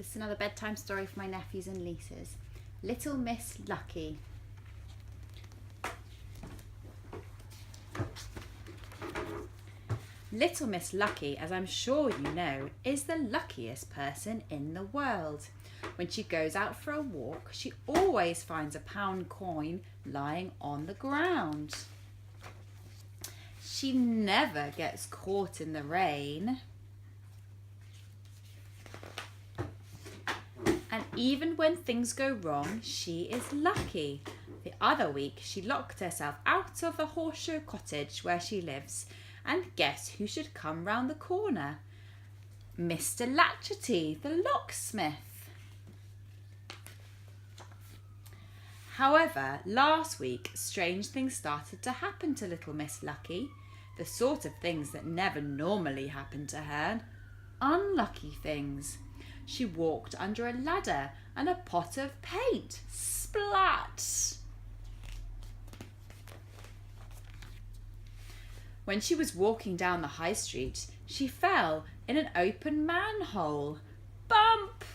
This is another bedtime story for my nephews and nieces. Little Miss Lucky. Little Miss Lucky, as I'm sure you know, is the luckiest person in the world. When she goes out for a walk, she always finds a pound coin lying on the ground. She never gets caught in the rain. And even when things go wrong, she is lucky. The other week, she locked herself out of the horseshoe cottage where she lives. And guess who should come round the corner? Mr. Latchety, the locksmith. However, last week, strange things started to happen to little Miss Lucky. The sort of things that never normally happen to her. Unlucky things. She walked under a ladder and a pot of paint. Splat! When she was walking down the high street, she fell in an open manhole. Bump!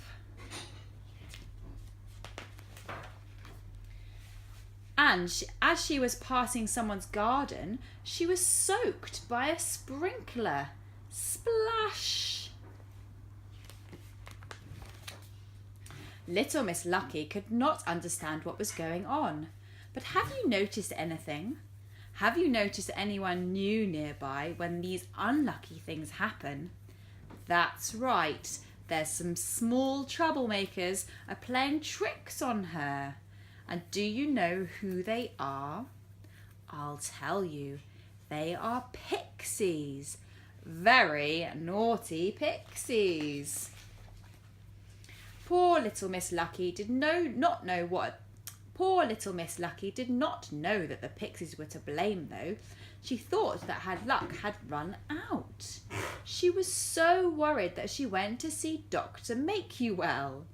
And as she was passing someone's garden, she was soaked by a sprinkler. Splash! Little Miss Lucky could not understand what was going on. But have you noticed anything? Have you noticed anyone new nearby when these unlucky things happen? That's right. There's some small troublemakers are playing tricks on her. And do you know who they are? I'll tell you. They are pixies. Very naughty pixies. Poor little Miss Lucky did not know that the pixies were to blame, though. She thought that her luck had run out. She was so worried that she went to see Dr. Make-You-Well.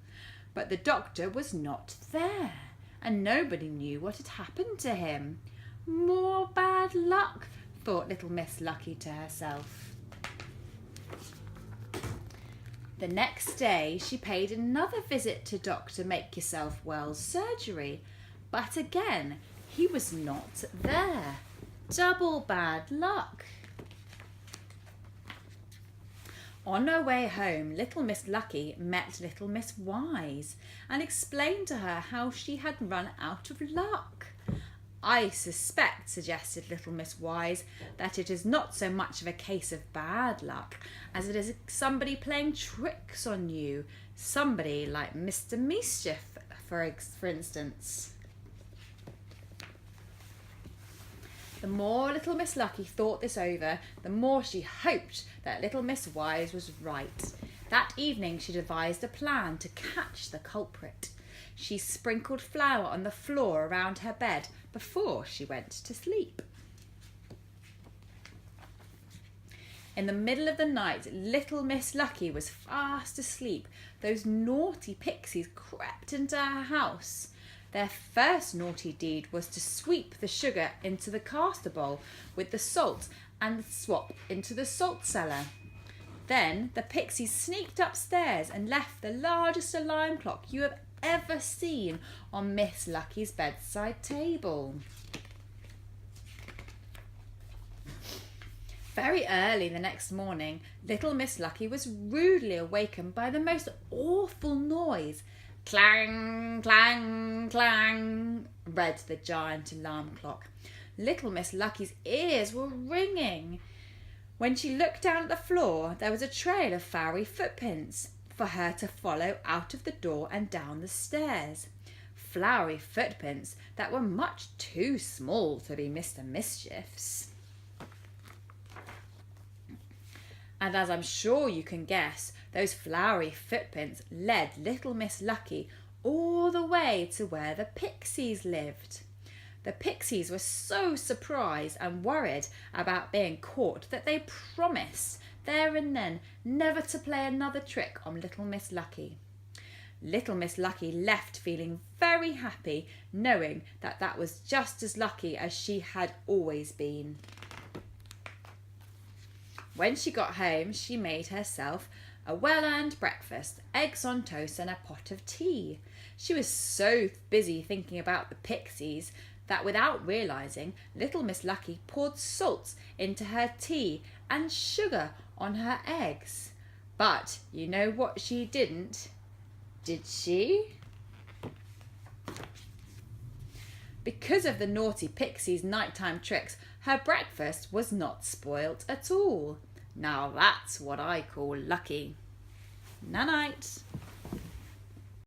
But the doctor was not there, and nobody knew what had happened to him. More bad luck, thought little Miss Lucky to herself. The next day, she paid another visit to Dr. Make-Yourself-Well's surgery, but again, he was not there. Double bad luck. On her way home, little Miss Lucky met little Miss Wise and explained to her how she had run out of luck. I suspect, suggested little Miss Wise, that it is not so much of a case of bad luck as it is somebody playing tricks on you. Somebody like Mr. Mischief, for instance. The more little Miss Lucky thought this over, the more she hoped that little Miss Wise was right. That evening she devised a plan to catch the culprit. She sprinkled flour on the floor around her bed before she went to sleep. In the middle of the night, little Miss Lucky was fast asleep. Those naughty pixies crept into her house. Their first naughty deed was to sweep the sugar into the caster bowl with the salt and the swap into the salt cellar. Then the pixies sneaked upstairs and left the largest alarm clock you have ever seen on Miss Lucky's bedside table. Very early the next morning, little Miss Lucky was rudely awakened by the most awful noise. Clang, clang, clang, read the giant alarm clock. Little Miss Lucky's ears were ringing. When she looked down at the floor, there was a trail of fiery footprints for her to follow out of the door and down the stairs. Flowery footprints that were much too small to be Mr. Mischief's. And as I'm sure you can guess, those flowery footprints led little Miss Lucky all the way to where the pixies lived. The pixies were so surprised and worried about being caught that they promised there and then never to play another trick on little Miss Lucky. Little Miss Lucky left feeling very happy, knowing that that was just as lucky as she had always been. When she got home, she made herself a well-earned breakfast, eggs on toast and a pot of tea. She was so busy thinking about the pixies that without realising, little Miss Lucky poured salt into her tea and sugar on her eggs. But you know what she didn't, did she? Because of the naughty pixie's nighttime tricks, her breakfast was not spoilt at all. Now that's what I call lucky. Night-night.